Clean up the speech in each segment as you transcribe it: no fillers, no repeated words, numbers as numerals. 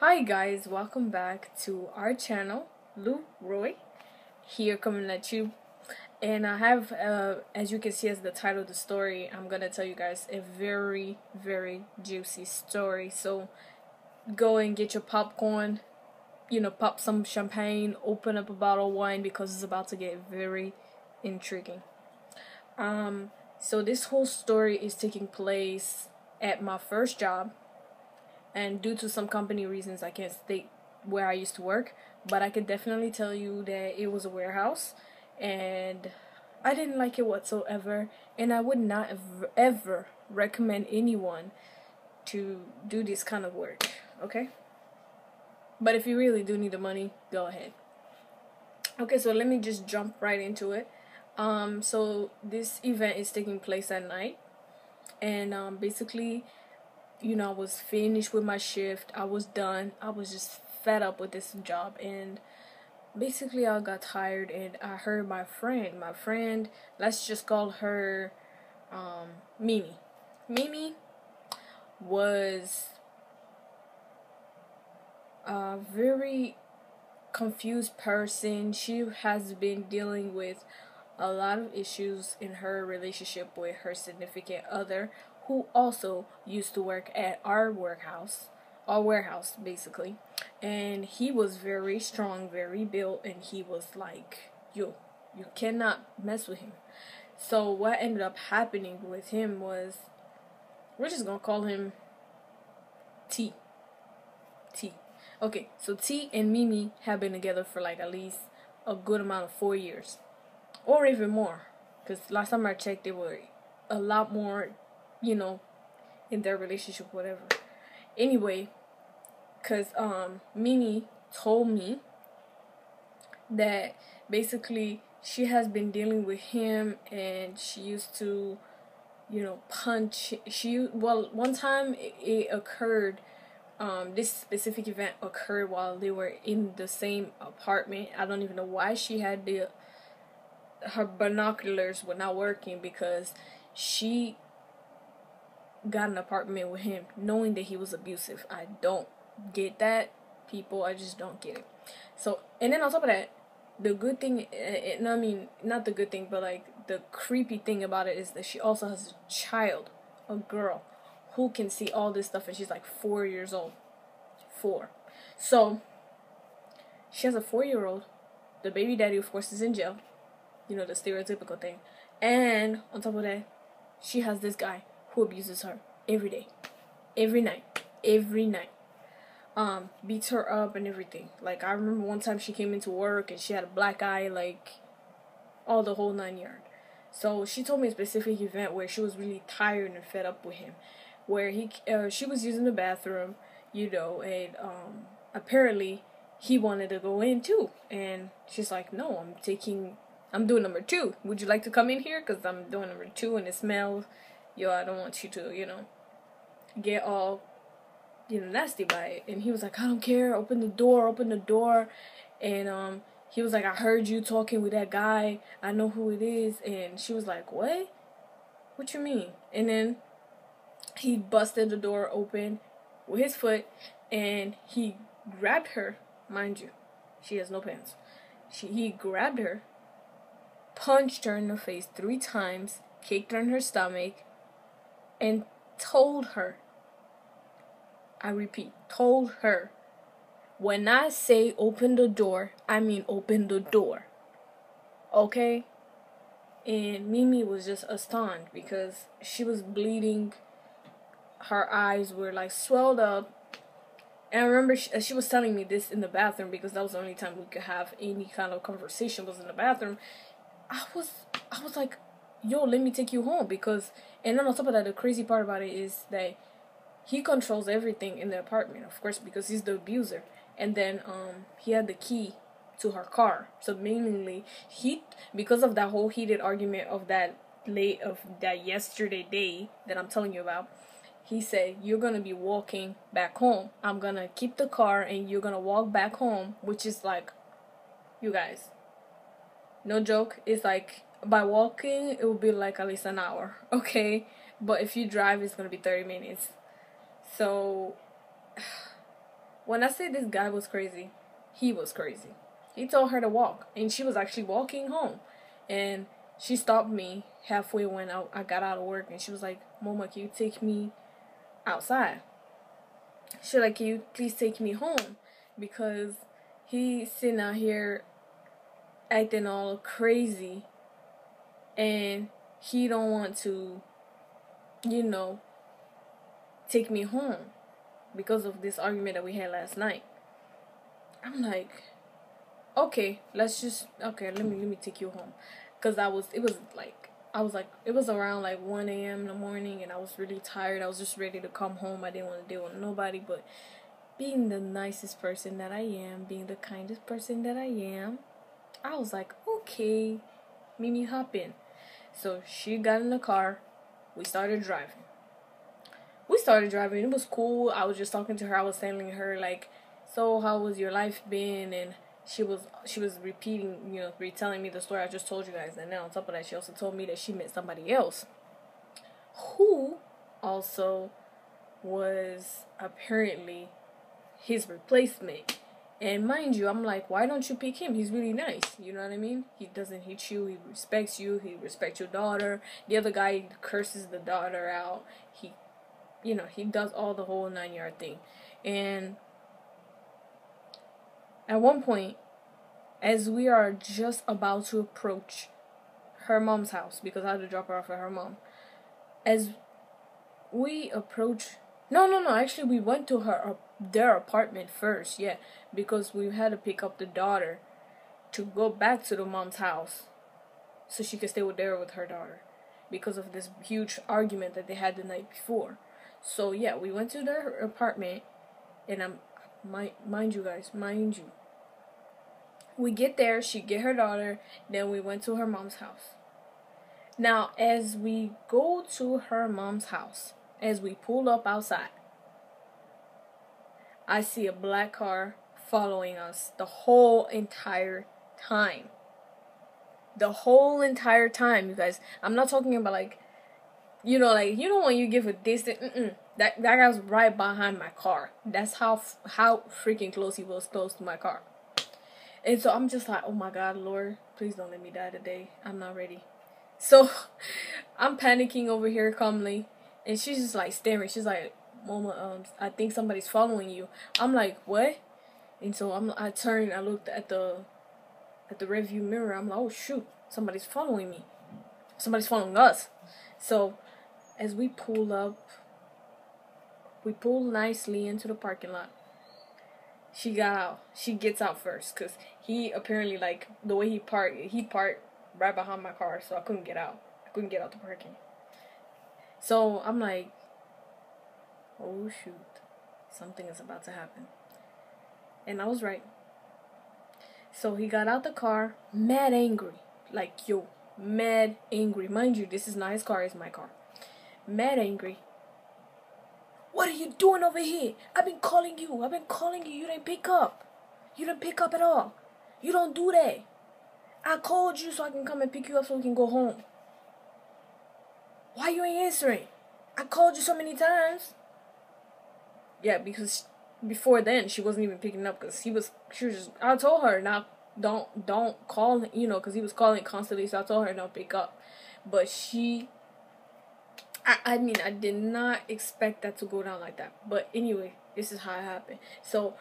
Hi guys, welcome back to our channel. Lou Roy here coming at you, and I have as you can see as the title of the story, I'm gonna tell you guys a very juicy story. So go and get your popcorn, pop some champagne, open up a bottle of wine because it's about to get very intriguing. So this whole story is taking place at my first job, and due to some company reasons I can't state where I used to work, but I can definitely tell you that it was a warehouse, and I didn't like it whatsoever, and I would not ever recommend anyone to do this kind of work, okay? But if you really do need the money, go ahead. Okay, so let me just jump right into it. So this event is taking place at night, and basically, I was finished with my shift. I was done. I was just fed up with this job, and basically I got tired, and I heard my friend, let's just call her Mimi. Mimi was a very confused person. She has been dealing with a lot of issues in her relationship with her significant other, who also used to work at our warehouse basically. And he was very strong, very built, and he was like, yo, you cannot mess with him. So what ended up happening with him was, we're just gonna call him T. T. Okay, so T and Mimi have been together for like at least a good amount of 4 years, or even more, because last time I checked they were a lot more, you know, in their relationship, whatever. Anyway, because Mimi told me that basically she has been dealing with him, and she used to, punch. One time it occurred. This specific event occurred while they were in the same apartment. I don't even know why she had her binoculars were not working, because she got an apartment with him knowing that he was abusive. I don't get that, people. I just don't get it. So, and then on top of that, the good thing, I mean, not the good thing, but like the creepy thing about it is that she also has a child, a girl, who can see all this stuff, and she's like 4 years old. 4. So, she has a 4-year-old. The baby daddy, of course, is in jail. The stereotypical thing. And on top of that, she has this guy who abuses her every day, every night. Beats her up and everything. Like, I remember one time she came into work and she had a black eye, like, all the whole 9 yards. So she told me a specific event where she was really tired and fed up with him, where she was using the bathroom, and apparently he wanted to go in too, and she's like, no, I'm doing number 2. Would you like to come in here? Because I'm doing number 2 and it smells. I don't want you to, get all, nasty by it. And he was like, I don't care. Open the door. And he was like, I heard you talking with that guy. I know who it is. And she was like, what? What you mean? And then he busted the door open with his foot, and he grabbed her. Mind you, she has no pants. He grabbed her, punched her in the face 3 times, kicked her in her stomach, and told her, I repeat, told her, when I say open the door, I mean open the door. Okay? And Mimi was just astonished because she was bleeding. Her eyes were like swelled up. And I remember she was telling me this in the bathroom, because that was the only time we could have any kind of conversation, was in the bathroom. I was like, yo, let me take you home, because, and then on top of that, the crazy part about it is that he controls everything in the apartment, of course, because he's the abuser. And then he had the key to her car. So mainly because of that whole heated argument of that yesterday day that I'm telling you about, he said, you're gonna be walking back home. I'm gonna keep the car and you're gonna walk back home, which is like, you guys, no joke, it's like, by walking it will be like at least an hour, okay? But if you drive, it's gonna be 30 minutes. So When I say this guy was crazy, he was crazy. He told her to walk, and she was actually walking home. And she stopped me halfway when I got out of work, and she was like, Mama, can you take me outside? She was like, can you please take me home? Because he's sitting out here acting all crazy, and he don't want to, take me home because of this argument that we had last night. I'm like, okay, let me take you home. Cause it was around like 1 a.m. in the morning, and I was really tired. I was just ready to come home. I didn't want to deal with nobody, but being the nicest person that I am, being the kindest person that I am, I was like, okay, Mimi, hop in. So she got in the car. We started driving. It was cool. I was just talking to her. I was telling her, like, so how was your life been? And she was repeating, retelling me the story I just told you guys. And then on top of that, she also told me that she met somebody else who also was apparently his replacement. And mind you, I'm like, why don't you pick him? He's really nice. You know what I mean? He doesn't hit you. He respects you. He respects your daughter. The other guy curses the daughter out. He does all the whole 9-yard thing. And at one point, as we are just about to approach her mom's house, because I had to drop her off at her mom, as we approach, no, actually we went to their apartment first, yeah, because we had to pick up the daughter to go back to the mom's house so she could stay with her daughter, because of this huge argument that they had the night before. So yeah, we went to their apartment, and mind you, we get there, she get her daughter, then we went to her mom's house. Now, as we go to her mom's house, as we pull up outside, I see a black car following us the whole entire time. The whole entire time, you guys. I'm not talking about when you give a distance. That guy was right behind my car. That's how freaking close he was, close to my car. And so I'm just like, oh my God, Lord, please don't let me die today. I'm not ready. So I'm panicking over here calmly, and she's just like staring. She's like, Mama, I think somebody's following you. I'm like, what? And so I turned, I looked at the rearview mirror. I'm like, oh shoot, somebody's following me. Somebody's following us. So as we pull up, we pull nicely into the parking lot. She gets out first, because he apparently, like, the way he parked right behind my car, so I couldn't get out. I couldn't get out the parking. So I'm like, oh shoot, something is about to happen. And I was right. So he got out the car, mad angry. Mad angry. Mind you, this is not his car, it's my car. Mad angry. What are you doing over here? I've been calling you. You didn't pick up. You didn't pick up at all. You don't do that. I called you so I can come and pick you up so we can go home. Why you ain't answering? I called you so many times. Yeah, because before then she wasn't even picking up, because I told her, now don't call, because he was calling constantly, so I told her don't pick up. But I mean, I did not expect that to go down like that. But anyway, this is how it happened. So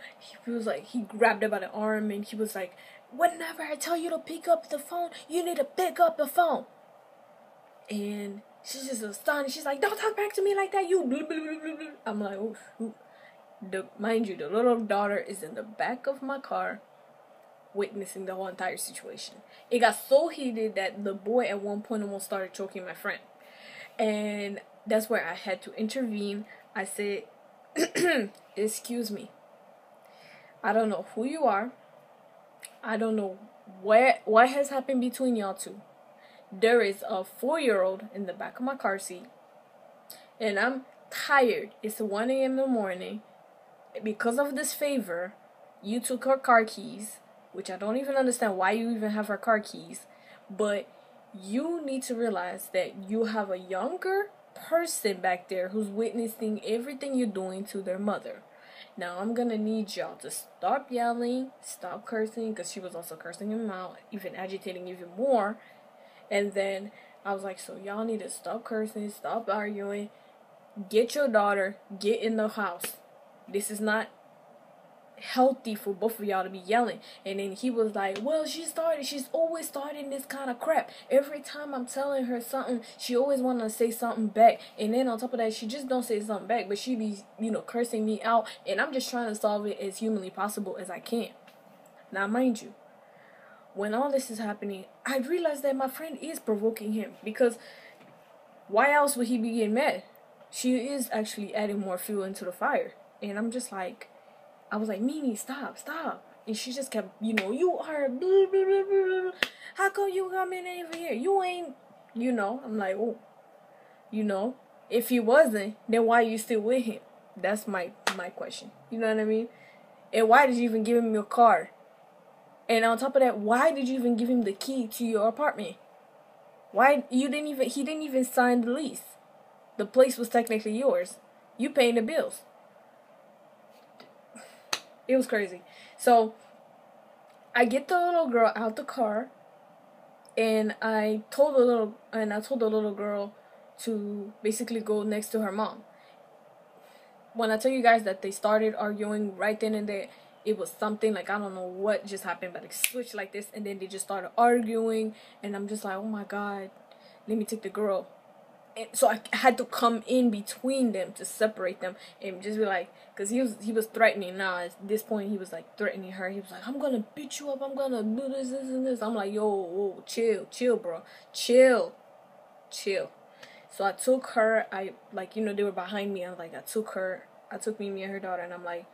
he was like, he grabbed her by the arm, and he was like, whenever I tell you to pick up the phone, you need to pick up the phone. And she's just astonished. She's like, don't talk back to me like that, you blah, blah, blah, blah. I'm like, oh shoot. Mind you, the little daughter is in the back of my car, witnessing the whole entire situation. It got so heated that the boy at one point almost started choking my friend. And that's where I had to intervene. I said, excuse me. I don't know who you are. I don't know what has happened between y'all two. There is a 4-year-old in the back of my car seat. And I'm tired. It's 1 a.m. in the morning. Because of this favor, you took her car keys, which I don't even understand why you even have her car keys. But you need to realize that you have a younger person back there who's witnessing everything you're doing to their mother. Now I'm gonna need y'all to stop yelling, stop cursing, because she was also cursing him out, even agitating even more. And then I was like, so y'all need to stop cursing, stop arguing, get your daughter, get in the house. This is not healthy for both of y'all to be yelling. And then he was like, well, she's always starting this kind of crap. Every time I'm telling her something, she always want to say something back. And then on top of that, she just don't say something back, but she be, cursing me out. And I'm just trying to solve it as humanly possible as I can. Now, mind you, when all this is happening, I realized that my friend is provoking him, because why else would he be getting mad? She is actually adding more fuel into the fire. And I'm just like, I was like, Mimi, stop. And she just kept, you are blah, blah, blah, blah. How come you coming over here? You ain't, I'm like, oh, if he wasn't, then why are you still with him? That's my question. You know what I mean? And why did you even give him your car? And on top of that, why did you even give him the key to your apartment? He didn't even sign the lease. The place was technically yours. You paying the bills. It was crazy. So I get the little girl out the car, and I told the little girl to basically go next to her mom. When I tell you guys that they started arguing right then and there, it was something like, I don't know what just happened, but it switched like this, and then they just started arguing, and I'm just like, oh my God, let me take the girl. And so I had to come in between them to separate them and just be like, because he was threatening. Now at this point he was like threatening her. He was like, I'm gonna beat you up, I'm gonna do this and this. I'm like, yo, whoa, chill bro, chill. So I took her, they were behind me. I took Mimi and her daughter, and I'm like,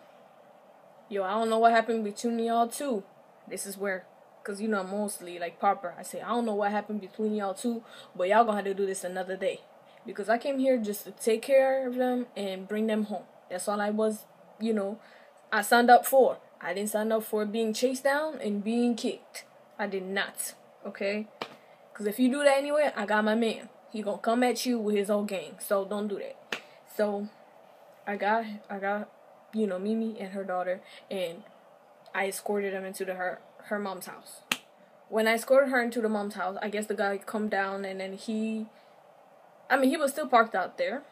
yo, I don't know what happened between y'all two. This is where, because I'm mostly like proper. I say, I don't know what happened between y'all two, but y'all gonna have to do this another day. Because I came here just to take care of them and bring them home. That's all I was, I signed up for. I didn't sign up for being chased down and being kicked. I did not, okay? Because if you do that anyway, I got my man. He gonna come at you with his whole gang. So don't do that. So I got Mimi and her daughter, and I escorted them into her mom's house. When I escorted her into the mom's house, I guess the guy come down, and then he was still parked out there,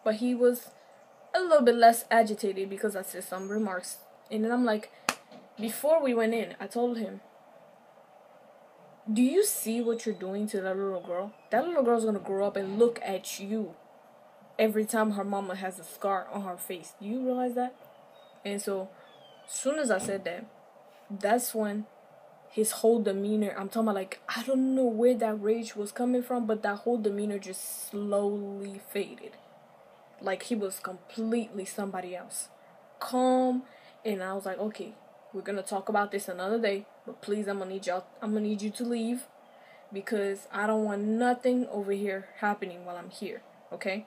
but he was a little bit less agitated because I said some remarks. And then I'm like, before we went in, I told him, do you see what you're doing to that little girl? That little girl's gonna grow up and look at you every time her mama has a scar on her face. Do you realize that? And so, as soon as I said that, that's when his whole demeanor, I'm talking about, like, I don't know where that rage was coming from, but that whole demeanor just slowly faded. Like, he was completely somebody else. Calm, and I was like, okay, we're gonna talk about this another day, but please, I'm gonna need you to leave, because I don't want nothing over here happening while I'm here, okay?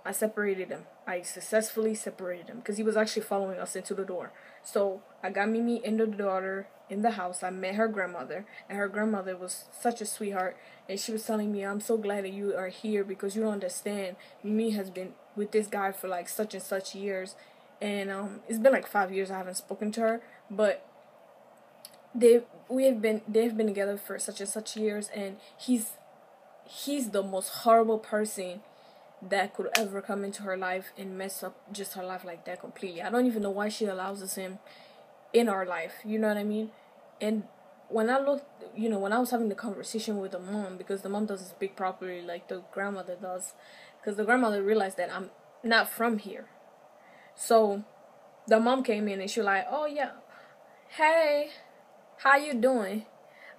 I separated him. I successfully separated him, because he was actually following us into the door. So I got Mimi and the daughter in the house. I met her grandmother, and her grandmother was such a sweetheart, and she was telling me, I'm so glad that you are here, because you don't understand, Mimi has been with this guy for like such and such years, and it's been like 5 years I haven't spoken to her, but they've been together for such and such years, and he's the most horrible person that could ever come into her life and mess up just her life like that completely. I don't even know why she allows him in our life, you know what I mean? And when I looked, when I was having the conversation with the mom, because the mom doesn't speak properly like the grandmother does, because the grandmother realized that I'm not from here. So the mom came in and she was like, oh yeah, hey, how you doing?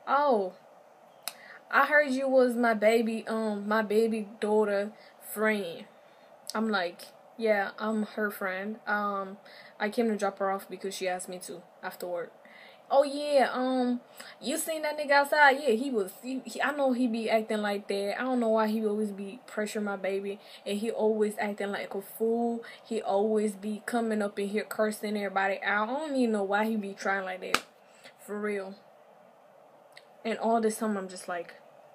Oh, I heard you was my baby daughter friend. I'm like, yeah, I'm her friend. I came to drop her off because she asked me to after work. Oh yeah, you seen that nigga outside? Yeah, he I know he be acting like that. I don't know why he always be pressuring my baby, and he always acting like a fool. He always be coming up in here cursing everybody out. I don't even know why he be trying like that, for real. And all this time I'm just like,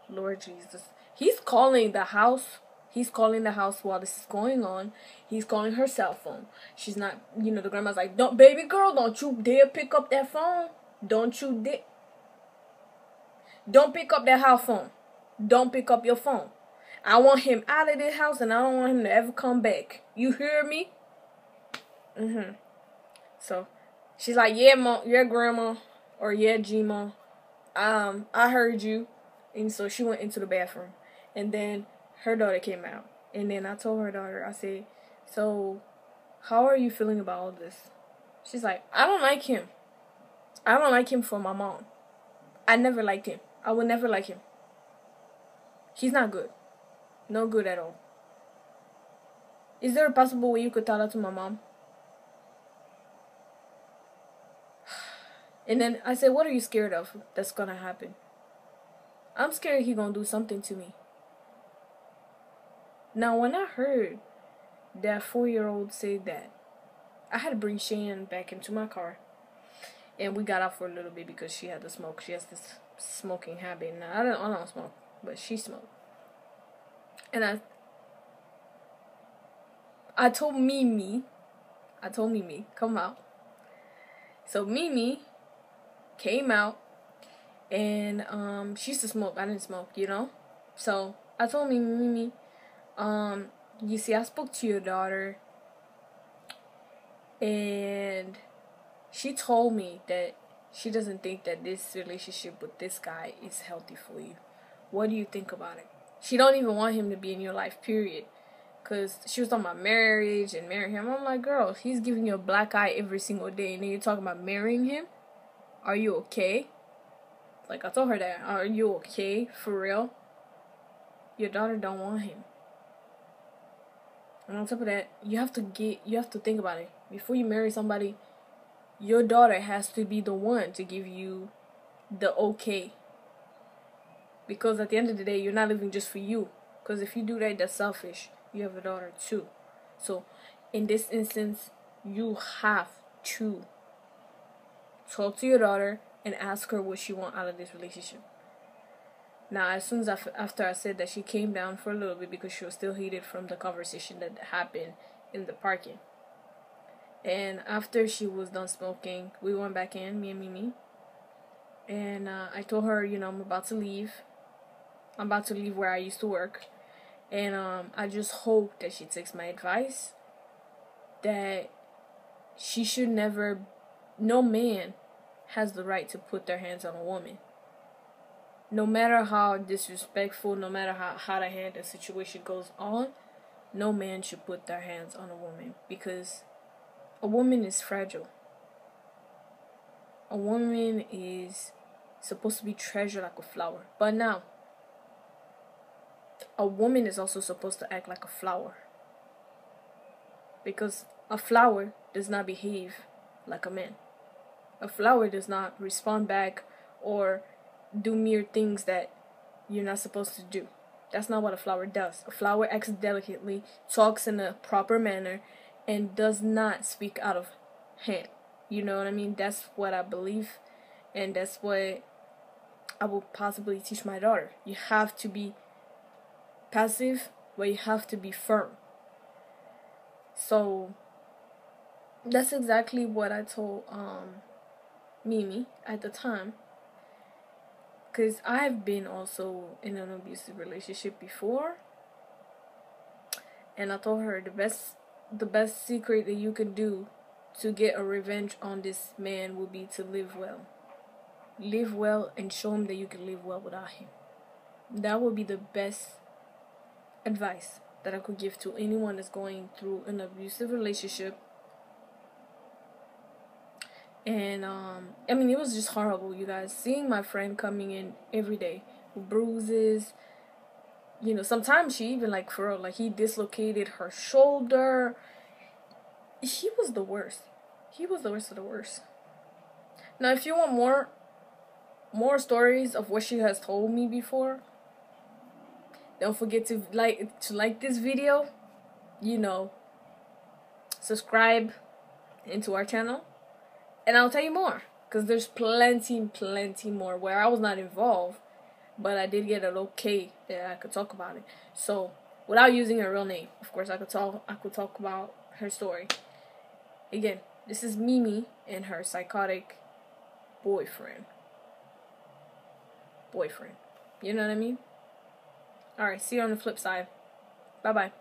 Lord Jesus. He's calling the house. He's calling the house while this is going on. He's calling her cell phone. She's not, the grandma's like, don't, baby girl, don't you dare pick up that phone. Don't you dare. Don't pick up that house phone. Don't pick up your phone. I want him out of this house and I don't want him to ever come back. You hear me? So, she's like, yeah, mom, yeah, grandma, or yeah, G-ma. I heard you. And so she went into the bathroom. And then her daughter came out. And then I told her daughter, I said, so, how are you feeling about all this? She's like, I don't like him. I don't like him for my mom. I never liked him. I would never like him. He's not good. No good at all. Is there a possible way you could tell that to my mom? And then I said, what are you scared of that's gonna happen? I'm scared he gonna do something to me. Now, when I heard that 4-year-old say that, I had to bring Cheyenne back into my car. And we got out for a little bit because she had to smoke. She has this smoking habit. Now, I don't smoke, but she smoked. And I told Mimi, come out. So Mimi came out, and she used to smoke. I didn't smoke, So I told Mimi, you see, I spoke to your daughter, and she told me that she doesn't think that this relationship with this guy is healthy for you. What do you think about it? She don't even want him to be in your life, period. Because she was talking about marriage and marrying him. I'm like, girl, he's giving you a black eye every single day. And then you're talking about marrying him? Are you okay? Like, I told her that. Are you okay? For real? Your daughter don't want him. And on top of that, you have to think about it. Before you marry somebody, your daughter has to be the one to give you the okay. Because at the end of the day, you're not living just for you. Because if you do that, that's selfish. You have a daughter too. So, in this instance, you have to talk to your daughter and ask her what she wants out of this relationship. Now, as soon as after I said that, she came down for a little bit because she was still heated from the conversation that happened in the parking. And after she was done smoking, we went back in, me and Mimi. And I told her, I'm about to leave. I'm about to leave where I used to work. And I just hope that she takes my advice. That she should never... No man has the right to put their hands on a woman. No matter how disrespectful, no matter how the hand the situation goes on, no man should put their hands on a woman. Because a woman is fragile. A woman is supposed to be treasured like a flower. But now, a woman is also supposed to act like a flower. Because a flower does not behave like a man. A flower does not respond back or do mere things that you're not supposed to do. That's not what a flower does. A flower acts delicately, talks in a proper manner, and does not speak out of hand. You know what I mean? That's what I believe, and that's what I will possibly teach my daughter. You have to be passive, but you have to be firm. So that's exactly what I told Mimi at the time. Because I've been also in an abusive relationship before. And I told her the best secret that you can do to get a revenge on this man will be to live well. Live well and show him that you can live well without him. That would be the best advice that I could give to anyone that's going through an abusive relationship. And it was just horrible, you guys. Seeing my friend coming in every day with bruises. Sometimes she even, for real, he dislocated her shoulder. He was the worst. He was the worst of the worst. Now, if you want more stories of what she has told me before, don't forget to like this video. Subscribe into our channel. And I'll tell you more, because there's plenty more where I was not involved, but I did get an okay that I could talk about it. So, without using her real name. Of course, I could talk about her story. Again, this is Mimi and her psychotic boyfriend. You know what I mean? Alright, see you on the flip side. Bye-bye.